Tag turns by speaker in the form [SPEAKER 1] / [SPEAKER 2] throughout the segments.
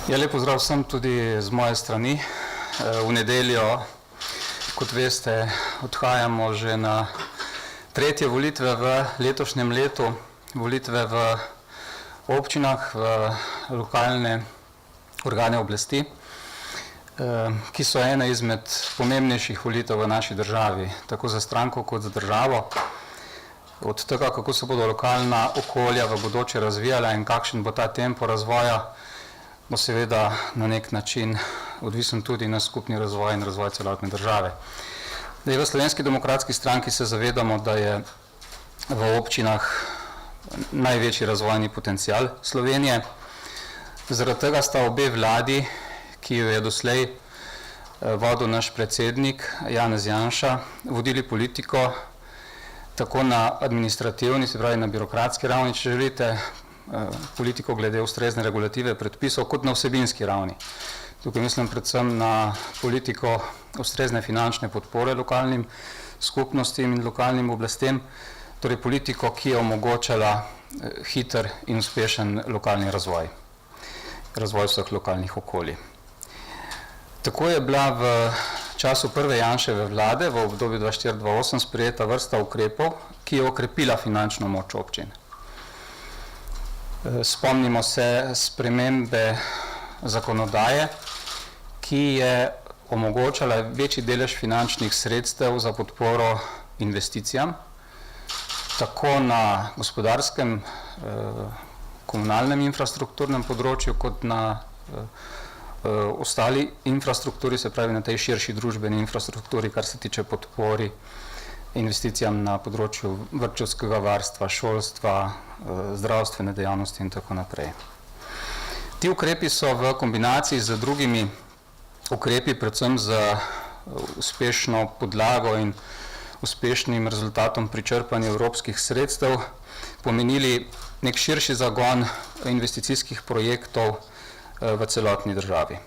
[SPEAKER 1] Lep pozdrav vsem tudi z moje strani. V nedeljo, kot veste, odhajamo že na tretje volitve v letošnjem letu, volitve v občinah, v lokalne organe oblasti, ki so ena izmed pomembnejših volitev v naši državi, tako za stranko kot za državo. Od tega, kako se bodo lokalna okolja v bodoče razvijala in kakšen bo ta tempo razvoja, bo seveda na nek način odvisen tudi na skupni razvoj in razvoj celotne države. V Slovenski demokratski stranki se zavedamo, da je v občinah največji razvojni potencial Slovenije. Zaradi tega sta obe vladi, ki jo je doslej vodil naš predsednik Janez Janša, vodili politiko tako na administrativni, se pravi na birokratski ravni, če želite, politiko glede ustrezne regulative predpisov, kot na vsebinski ravni. Tukaj mislim predvsem na politiko ustrezne finančne podpore lokalnim skupnostim in lokalnim oblastem, torej politiko, ki je omogočala hiter in uspešen lokalni razvoj vseh lokalnih okolij. Tako je bila v času prve Janševe vlade v obdobju 2004-2008 sprejeta vrsta ukrepov, ki je okrepila finančno moč občin. Spomnimo se spremembe zakonodaje, ki je omogočala večji delež finančnih sredstev za podporo investicijam, tako na gospodarskem, komunalnem infrastrukturnem področju, kot na ostali infrastrukturi, se pravi na tej širši družbeni infrastrukturi, kar se tiče podpori investicijam na področju vrtčevskega varstva, šolstva, zdravstvene dejavnosti in tako naprej. Ti ukrepi so v kombinaciji z drugimi ukrepi, predvsem z uspešno podlago in uspešnim rezultatom pri črpanju evropskih sredstev, pomenili nek širši zagon investicijskih projektov v celotni državi.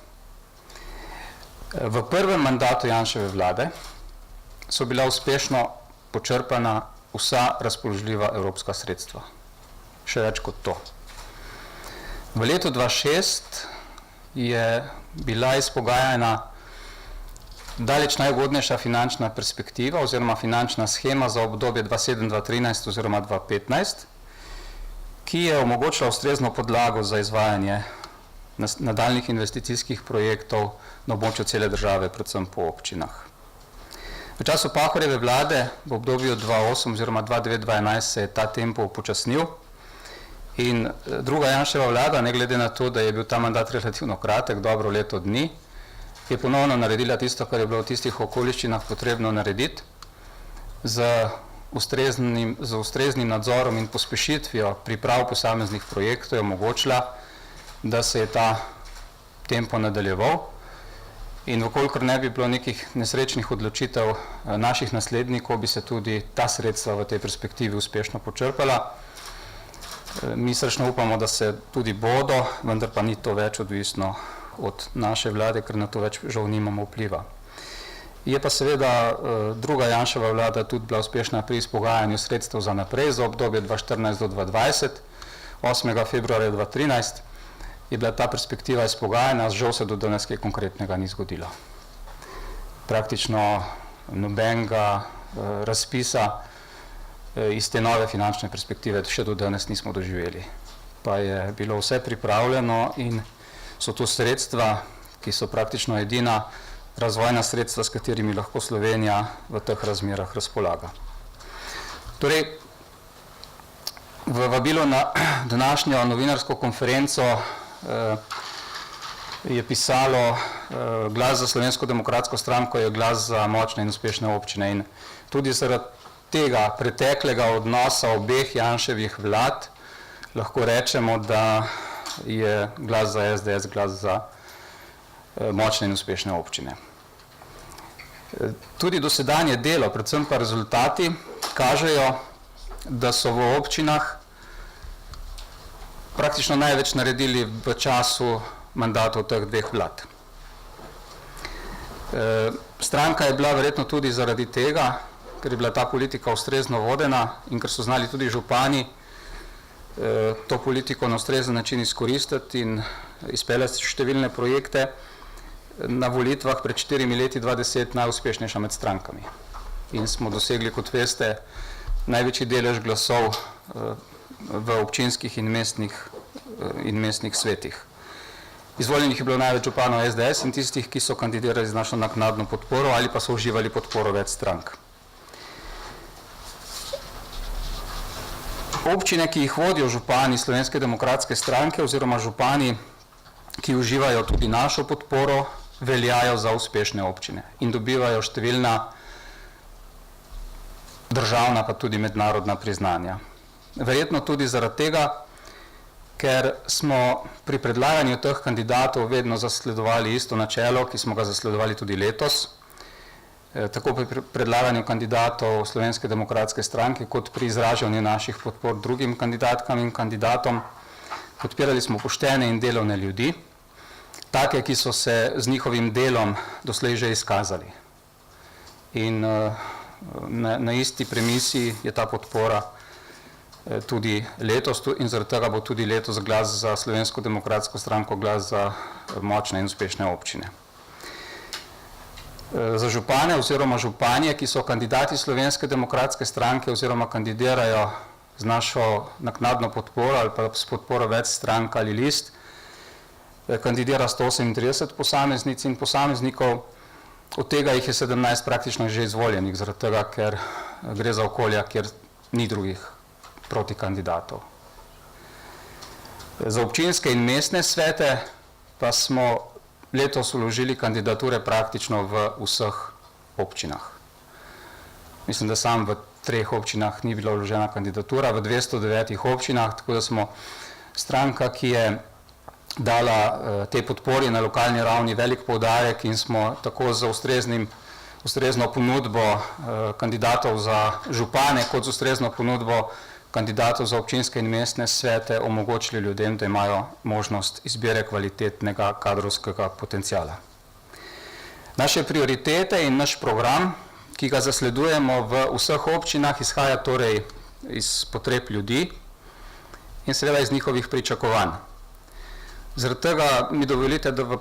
[SPEAKER 1] V prvem mandatu Janševe vlade so bila uspešno počrpana vsa razpoložljiva evropska sredstva. Še več kot to. V letu 2006 je bila izpogajana daleč najugodnejša finančna perspektiva oziroma finančna shema za obdobje 2007-2013 oziroma 2015, ki je omogočila ustrezno podlago za izvajanje nadaljnjih investicijskih projektov na območju cele države, predvsem po občinah. V času Pahorjeve vlade v obdobju 2008 oziroma 2009-2011 se je ta tempo upočasnil in druga Janševa vlada, ne glede na to, da je bil ta mandat relativno kratek, dobro leto dni, je ponovno naredila tisto, kar je bilo v tistih okoliščinah potrebno narediti, z ustreznim nadzorom in pospešitvijo priprav posameznih projektov je omogočila, da se je ta tempo nadaljeval. In vkolikor ne bi bilo nekih nesrečnih odločitev naših naslednikov, bi se tudi ta sredstva v tej perspektivi uspešno počrpala. Mi srčno upamo, da se tudi bodo, vendar pa ni to več odvisno od naše vlade, ker na to več žal nimamo vpliva. Je pa seveda druga Janševa vlada tudi bila uspešna pri izpogajanju sredstev za naprej, za obdobje 2014 do 2020, 8. februarja 2013, je bila ta perspektiva izpogajana, žal se do danes kaj konkretnega ni zgodilo. Praktično nobenega razpisa iz te nove finančne perspektive še do danes nismo doživeli. Pa je bilo vse pripravljeno in so to sredstva, ki so praktično edina razvojna sredstva, s katerimi lahko Slovenija v teh razmerah razpolaga. Torej, v vabilu na današnjo novinarsko konferenco je pisalo glas za Slovensko demokratsko stranko je glas za močne in uspešne občine in tudi zaradi tega preteklega odnosa obeh Janševih vlad lahko rečemo, da je glas za SDS glas za močne in uspešne občine. Tudi dosedanje delo, predvsem pa rezultati, kažejo, da so v občinah praktično največ naredili v času mandatov teh dveh vlad. Stranka je bila verjetno tudi zaradi tega, ker je bila ta politika ustrezno vodena in ker so znali tudi župani to politiko na ustrezen način izkoristiti in izpeljati številne projekte. Na volitvah pred 4 leti 2010 najuspešnejša med strankami. In smo dosegli, kot veste, največji delež glasov v občinskih in mestnih svetih. Izvoljenih je bilo največ županov SDS in tistih, ki so kandidirali z našo naknadno podporo ali pa so uživali podporo več strank. Občine, ki jih vodijo župani Slovenske demokratske stranke oziroma župani, ki uživajo tudi našo podporo, veljajo za uspešne občine in dobivajo številna državna pa tudi mednarodna priznanja. Verjetno tudi zaradi tega, ker smo pri predlaganju teh kandidatov vedno zasledovali isto načelo, ki smo ga zasledovali tudi letos, tako pri predlaganju kandidatov Slovenske demokratske stranke, kot pri izražanju naših podpor drugim kandidatkam in kandidatom. Podpirali smo poštene in delovne ljudi, take, ki so se z njihovim delom doslej že izkazali. In na isti premisi je ta podpora tudi letos in zaradi tega bo tudi letos glas za Slovensko demokratsko stranko, glas za močne in uspešne občine. Za župane oziroma županje, ki so kandidati Slovenske demokratske stranke oziroma kandidirajo z našo naknadno podporo ali pa s podporo več strank ali list, kandidira 138 posameznic in posameznikov, od tega jih je 17 praktično že izvoljenih, zaradi tega, ker gre za okolja, kjer ni drugih protikandidatov. Za občinske in mestne svete pa smo letos vložili kandidature praktično v vseh občinah. Mislim, da sam v 3 občinah ni bila vložena kandidatura, v 209 občinah, tako da smo stranka, ki je dala te podpori na lokalni ravni velik poudarek in smo tako z ustrezno ponudbo kandidatov za župane kot z ustrezno ponudbo kandidatov za občinske in mestne svete omogočili ljudem, da imajo možnost izbire kvalitetnega kadrovskega potencijala. Naše prioritete in naš program, ki ga zasledujemo v vseh občinah, izhaja torej iz potreb ljudi in seveda iz njihovih pričakovanj. Zaradi tega mi dovolite, da v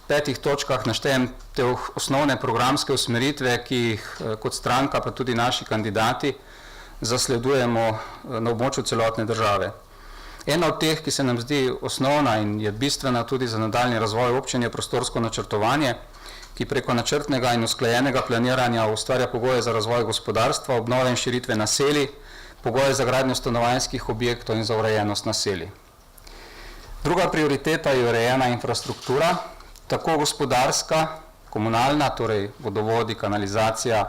[SPEAKER 1] 5 točkah naštejem te osnovne programske usmeritve, ki jih kot stranka, pa tudi naši kandidati, zasledujemo na območju celotne države. Ena od teh, ki se nam zdi osnovna in je bistvena tudi za nadaljnji razvoj občin, je prostorsko načrtovanje, ki preko načrtnega in usklajenega planiranja ustvarja pogoje za razvoj gospodarstva, obnove in širitve naselij, pogoje za gradnjo stanovanjskih objektov in za urejenost naselij. Druga prioriteta je urejena infrastruktura, tako gospodarska, komunalna, torej vodovodi, kanalizacija,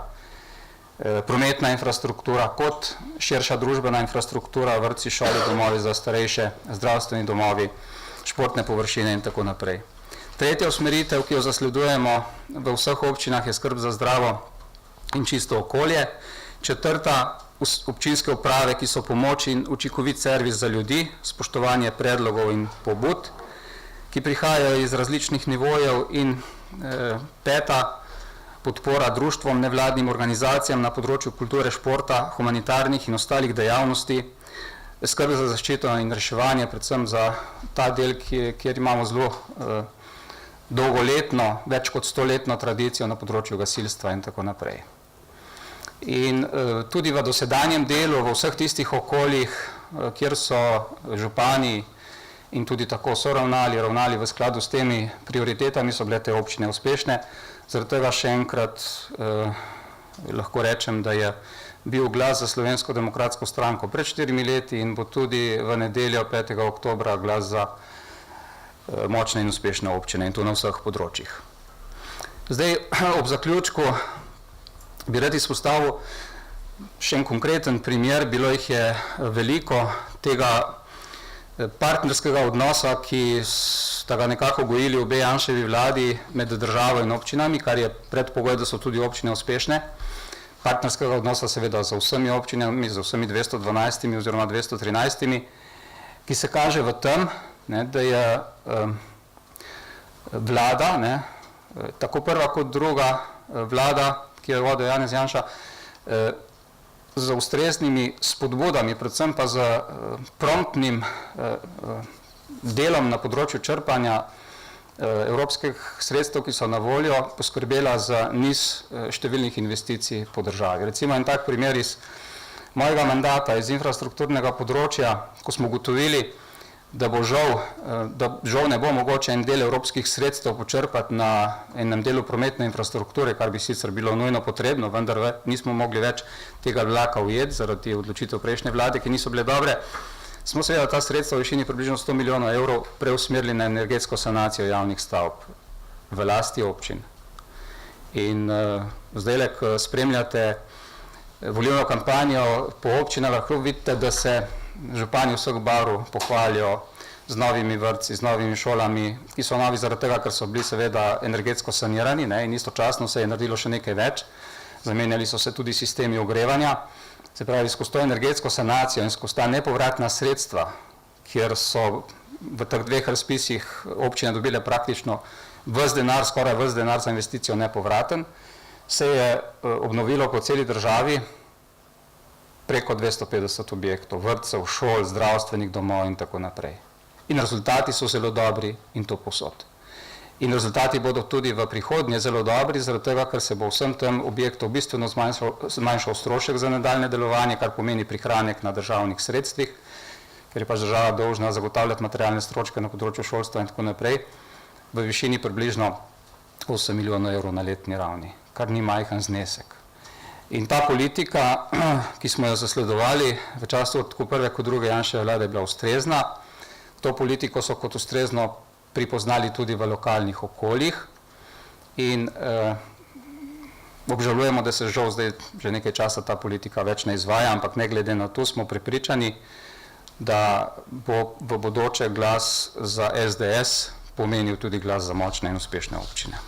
[SPEAKER 1] prometna infrastruktura, kot širša družbena infrastruktura, vrtci, šole, domovi za starejše, zdravstveni domovi, športne površine in tako naprej. Tretja usmeritev, ki jo zasledujemo v vseh občinah, je skrb za zdravo in čisto okolje. Četrta, občinske uprave, ki so pomoč in učinkovit servis za ljudi, spoštovanje predlogov in pobud, ki prihajajo iz različnih nivojev, in peta, podpora društvom, nevladnim organizacijam na področju kulture, športa, humanitarnih in ostalih dejavnosti, skrb za zaščito in reševanje, predvsem za ta del, kjer imamo zelo dolgoletno, več kot 100-letno tradicijo na področju gasilstva in tako naprej. In tudi v dosedanjem delu, v vseh tistih okoljih, kjer so župani in tudi tako so ravnali v skladu s temi prioritetami, so bile te občine uspešne. Zaradi tega še enkrat lahko rečem, da je bil glas za Slovensko demokratsko stranko pred 4 leti in bo tudi v nedeljo 5. oktobra glas za močne in uspešne občine, in to na vseh področjih. Zdaj, ob zaključku bi rad izpostavil še en konkreten primer. Bilo jih je veliko tega partnerskega odnosa, ki sta ga nekako gojili obe Janševi vladi med državo in občinami, kar je predpogoj, da so tudi občine uspešne. Partnerskega odnosa seveda z vsemi občinami, z vsemi 212 oziroma 213, ki se kaže v tem, da je vlada, tako prva kot druga vlada, ki jo je vodil Janez Janša, z ustreznimi spodbudami, predvsem pa z promptnim delom na področju črpanja evropskih sredstev, ki so na voljo, poskrbela za niz številnih investicij po državi. Recimo en tak primer iz mojega mandata, iz infrastrukturnega področja, ko smo ugotovili, da žal ne bo mogoče en del evropskih sredstev počrpati na enem delu prometne infrastrukture, kar bi sicer bilo nujno potrebno, vendar nismo mogli več tega vlaka ujeti zaradi odločitev prejšnje vlade, ki niso bile dobre. Smo seveda ta sredstva v višini približno 100 milijonov evrov preusmerili na energetsko sanacijo javnih stavb v lasti občin. In zdaj, ko spremljate volilno kampanjo po občinah, lahko vidite, da se župani vseh barv pohvalijo z novimi vrtci, z novimi šolami, ki so novi zaradi tega, ker so bili seveda energetsko sanirani, in istočasno se je naredilo še nekaj več. Zamenjali so se tudi sistemi ogrevanja. Se pravi, skozi to energetsko sanacijo in skozi ta nepovratna sredstva, kjer so v teh dveh razpisih občine dobile praktično ves denar, skoraj ves denar za investicijo nepovraten, se je obnovilo po celi državi preko 250 objektov, vrtcev, šol, zdravstvenih domov in tako naprej. In rezultati so zelo dobri in to povsod. In rezultati bodo tudi v prihodnje zelo dobri, zaradi tega, ker se bo vsem tem objektom bistveno zmanjšal strošek za nadaljne delovanje, kar pomeni prihranek na državnih sredstvih, ker je pač država dolžna zagotavljati materialne stroške na področju šolstva in tako naprej, v višini približno 8 milijonov evrov na letni ravni, kar ni majhen znesek. In ta politika, ki smo jo zasledovali v času tako prve kot druge Janševe vlade, je bila ustrezna. To politiko so kot ustrezno pripoznali tudi v lokalnih okoljih in obžalujemo, da se žal zdaj že nekaj časa ta politika več ne izvaja, ampak ne glede na to smo prepričani, da bo v bodoče glas za SDS pomenil tudi glas za močne in uspešne občine.